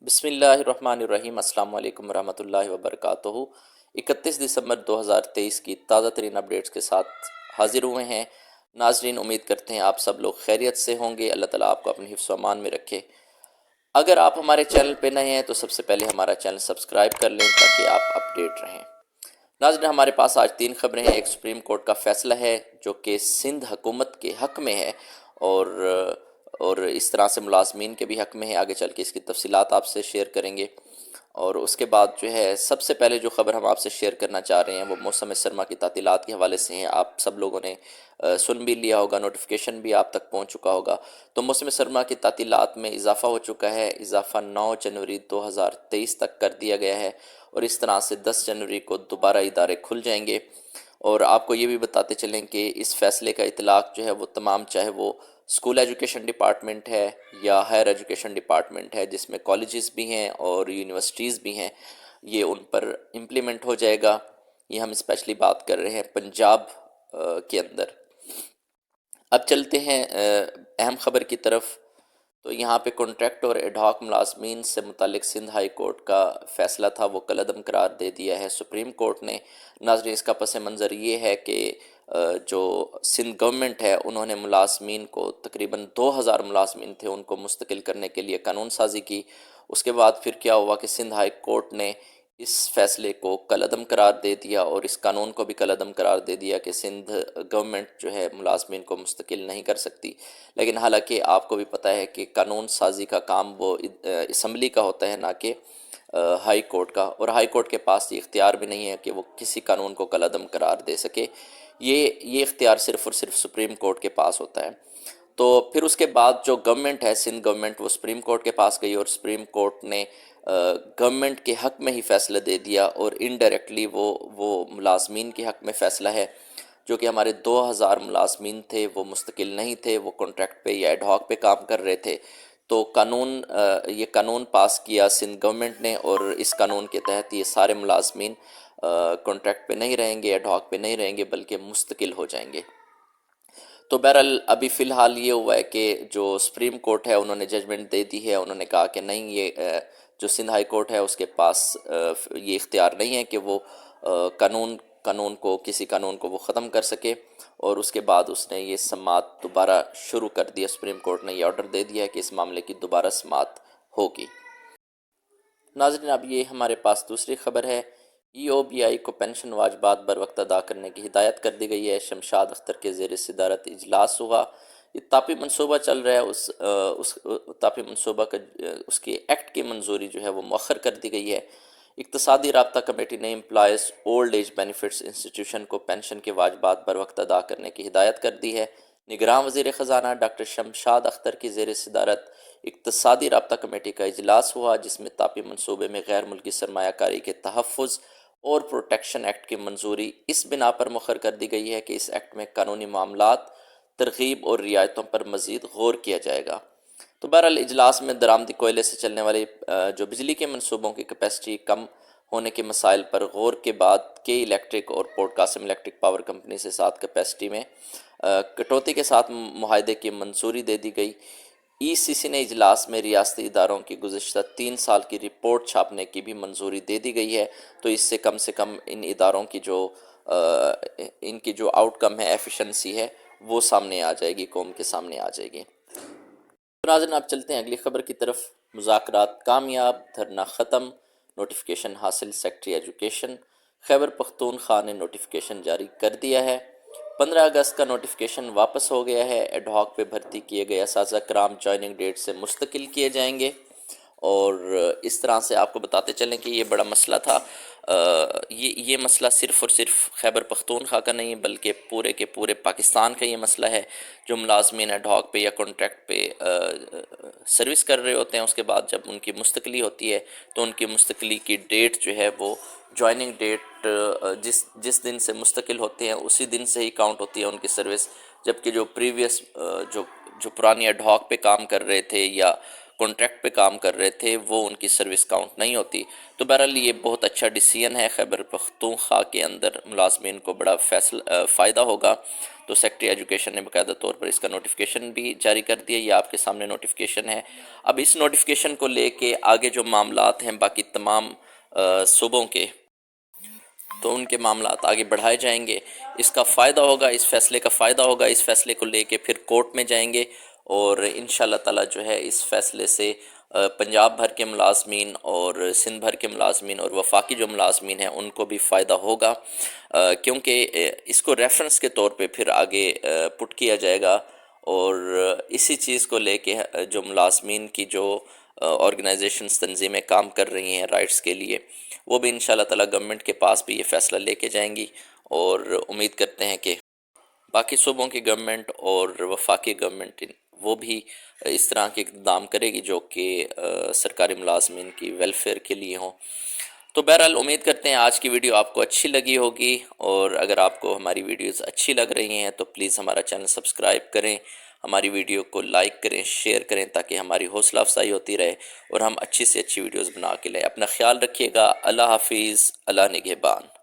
بسم اللہ الرحمن الرحیم۔ السلام علیکم ورحمۃ اللہ وبرکاتہ۔ 31 دسمبر 2023 کی تازہ ترین اپڈیٹس کے ساتھ حاضر ہوئے ہیں۔ ناظرین، امید کرتے ہیں آپ سب لوگ خیریت سے ہوں گے۔ اللہ تعالیٰ آپ کو اپنے حفظ و امان میں رکھے۔ اگر آپ ہمارے چینل پہ نئے ہیں تو سب سے پہلے ہمارا چینل سبسکرائب کر لیں تاکہ آپ اپڈیٹ رہیں۔ ناظرین، ہمارے پاس آج 3 خبریں ہیں۔ ایک سپریم کورٹ کا فیصلہ ہے جو کہ سندھ حکومت کے حق میں ہے اور اس طرح سے ملازمین کے بھی حق میں ہے۔ آگے چل کے اس کی تفصیلات آپ سے شیئر کریں گے۔ اور اس کے بعد جو ہے سب سے پہلے جو خبر ہم آپ سے شیئر کرنا چاہ رہے ہیں وہ موسم سرما کی تعطیلات کے حوالے سے ہیں۔ آپ سب لوگوں نے سن بھی لیا ہوگا، نوٹیفیکیشن بھی آپ تک پہنچ چکا ہوگا۔ تو موسم سرما کی تعطیلات میں اضافہ ہو چکا ہے۔ اضافہ 9 جنوری 2023 تک کر دیا گیا ہے اور اس طرح سے 10 جنوری کو دوبارہ ادارے کھل جائیں گے۔ اور آپ کو یہ بھی بتاتے چلیں کہ اس فیصلے کا اطلاق جو ہے وہ تمام، چاہے وہ اسکول ایجوکیشن ڈپارٹمنٹ ہے یا ہائر ایجوکیشن ڈپارٹمنٹ ہے جس میں کالجز بھی ہیں اور یونیورسٹیز بھی ہیں، یہ ان پر امپلیمنٹ ہو جائے گا۔ یہ ہم اسپیشلی بات کر رہے ہیں پنجاب کے اندر۔ اب چلتے ہیں اہم خبر کی طرف۔ تو یہاں پہ کانٹریکٹ اور ایڈ ہاک ملازمین سے متعلق سندھ ہائی کورٹ کا فیصلہ تھا وہ کالعدم قرار دے دیا ہے سپریم کورٹ نے۔ ناظرین، اس کا پس منظر یہ ہے کہ جو سندھ گورنمنٹ ہے انہوں نے ملازمین کو تقریباً 2000 ملازمین تھے ان کو مستقل کرنے کے لیے قانون سازی کی۔ اس کے بعد پھر کیا ہوا کہ سندھ ہائی کورٹ نے اس فیصلے کو کالعدم قرار دے دیا اور اس قانون کو بھی کالعدم قرار دے دیا کہ سندھ گورنمنٹ جو ہے ملازمین کو مستقل نہیں کر سکتی۔ لیکن حالانکہ آپ کو بھی پتہ ہے کہ قانون سازی کا کام وہ اسمبلی کا ہوتا ہے، نہ کہ ہائی کورٹ کا، اور ہائی کورٹ کے پاس یہ اختیار بھی نہیں ہے کہ وہ کسی قانون کو کالعدم قرار دے سکے۔ یہ اختیار صرف اور صرف سپریم کورٹ کے پاس ہوتا ہے۔ تو پھر اس کے بعد جو گورنمنٹ ہے، سندھ گورنمنٹ، وہ سپریم کورٹ کے پاس گئی اور سپریم کورٹ نے گورنمنٹ کے حق میں ہی فیصلہ دے دیا اور انڈائریکٹلی وہ ملازمین کے حق میں فیصلہ ہے جو کہ ہمارے 2000 ملازمین تھے، وہ مستقل نہیں تھے، وہ کانٹریکٹ پہ یا ایڈ ہاک پہ کام کر رہے تھے۔ تو یہ قانون پاس کیا سندھ گورنمنٹ نے اور اس قانون کے تحت یہ سارے ملازمین کانٹریکٹ پہ نہیں رہیں گے، ایڈ ہاک پہ نہیں رہیں گے، بلکہ مستقل ہو جائیں گے۔ تو بہرحال ابھی فی الحال یہ ہوا ہے کہ جو سپریم کورٹ ہے انہوں نے ججمنٹ دے دی ہے۔ انہوں نے کہا کہ نہیں، یہ جو سندھ ہائی کورٹ ہے اس کے پاس یہ اختیار نہیں ہے کہ وہ کسی قانون کو وہ ختم کر سکے، اور اس کے بعد اس نے یہ سماعت دوبارہ شروع کر دیا۔ سپریم کورٹ نے یہ آرڈر دے دیا ہے کہ اس معاملے کی دوبارہ سماعت ہوگی۔ ناظرین، اب یہ ہمارے پاس دوسری خبر ہے۔ ای او بی آئی کو پینشن واجبات بر وقت ادا کرنے کی ہدایت کر دی گئی ہے۔ شمشاد اختر کے زیر صدارت اجلاس ہوا۔ یہ طاپی منصوبہ چل رہا ہے، اس طاپی منصوبہ کا اس کے ایکٹ کی منظوری جو ہے وہ مؤخر کر دی گئی ہے۔ اقتصادی رابطہ کمیٹی نے employees old age benefits institution کو پینشن کے واجبات بر وقت ادا کرنے کی ہدایت کر دی ہے۔ نگراں وزیر خزانہ ڈاکٹر شمشاد اختر کی زیر صدارت اقتصادی رابطہ کمیٹی کا اجلاس ہوا جس میں طاپی منصوبے میں غیر ملکی سرمایہ کاری کے تحفظ اور پروٹیکشن ایکٹ کی منظوری اس بنا پر مؤخر کر دی گئی ہے کہ اس ایکٹ میں قانونی معاملات، ترغیب اور رعایتوں پر مزید غور کیا جائے گا۔ تو بہرحال اجلاس میں درآمدی کوئلے سے چلنے والی جو بجلی کے منصوبوں کی کیپیسٹی کم ہونے کے مسائل پر غور کے بعد کے الیکٹرک اور port Qasim electric power company سے ساتھ کیپیسٹی میں کٹوتی کے ساتھ معاہدے کی منظوری دے دی گئی۔ ای سی سی نے اجلاس میں ریاستی اداروں کی گزشتہ 3 سال کی رپورٹ چھاپنے کی بھی منظوری دے دی گئی ہے۔ تو اس سے کم ان اداروں کی ان کی جو آؤٹ کم ہے، ایفیشنسی ہے، وہ سامنے آ جائے گی، قوم کے سامنے آ جائے گی۔ ناظرین، آپ چلتے ہیں اگلی خبر کی طرف۔ مذاکرات کامیاب، دھرنا ختم، نوٹیفیکیشن حاصل۔ سیکٹری ایجوکیشن خیبر پختونخوا نے نوٹیفیکیشن جاری کر دیا ہے۔ 15 اگست کا نوٹیفیکیشن واپس ہو گیا ہے۔ ایڈ ہاک پہ بھرتی کیے گئے اساتذہ کرام جوائننگ ڈیٹ سے مستقل کیے جائیں گے، اور اس طرح سے آپ کو بتاتے چلیں کہ یہ بڑا مسئلہ تھا۔ یہ مسئلہ صرف اور صرف خیبر پختونخوا کا نہیں بلکہ پورے کے پورے پاکستان کا یہ مسئلہ ہے۔ جو ملازمین ایڈ ہاک پہ یا کانٹریکٹ پہ سروس کر رہے ہوتے ہیں، اس کے بعد جب ان کی مستقلی ہوتی ہے تو ان کی مستقلی کی ڈیٹ جو ہے وہ جوائننگ ڈیٹ جس دن سے مستقل ہوتے ہیں اسی دن سے ہی کاؤنٹ ہوتی ہے ان کی سروس، جبکہ جو پریویس جو پرانی ایڈ ہاک پہ کام کر رہے تھے یا کانٹریکٹ پہ کام کر رہے تھے وہ ان کی سروس کاؤنٹ نہیں ہوتی. تو بہرحال یہ بہت اچھا ڈیسیژن ہے. خیبر پختونخوا کے اندر ملازمین کو بڑا فائدہ ہوگا. تو سیکٹری ایجوکیشن نے باقاعدہ طور پر اس کا نوٹیفیکیشن بھی جاری کر دیا. یہ آپ کے سامنے نوٹیفیکیشن ہے. اب اس نوٹیفیکیشن کو لے کے آگے جو معاملات ہیں باقی تمام صوبوں کے، تو ان کے معاملات آگے بڑھائے جائیں گے. اس کا فائدہ ہوگا، اس فیصلے کا فائدہ ہوگا. اس فیصلے کو لے کے پھر کورٹ میں جائیں گے اور انشاءاللہ تعالی جو ہے اس فیصلے سے پنجاب بھر کے ملازمین اور سندھ بھر کے ملازمین اور وفاقی جو ملازمین ہیں ان کو بھی فائدہ ہوگا، کیونکہ اس کو ریفرنس کے طور پہ پھر آگے پٹ کیا جائے گا. اور اسی چیز کو لے کے جو ملازمین کی جو آرگنائزیشنز تنظیمیں کام کر رہی ہیں رائٹس کے لیے، وہ بھی انشاءاللہ تعالی گورنمنٹ کے پاس بھی یہ فیصلہ لے کے جائیں گی. اور امید کرتے ہیں کہ باقی صوبوں کی گورنمنٹ اور وفاقی گورنمنٹ وہ بھی اس طرح کے اقدام کرے گی جو کہ سرکاری ملازمین کی ویلفیئر کے لیے ہوں. تو بہرحال امید کرتے ہیں آج کی ویڈیو آپ کو اچھی لگی ہوگی، اور اگر آپ کو ہماری ویڈیوز اچھی لگ رہی ہیں تو پلیز ہمارا چینل سبسکرائب کریں، ہماری ویڈیو کو لائک کریں، شیئر کریں، تاکہ ہماری حوصلہ افزائی ہوتی رہے اور ہم اچھی سے اچھی ویڈیوز بنا کے لیں. اپنا خیال رکھیے گا. اللہ حافظ. اللہ نگہبان.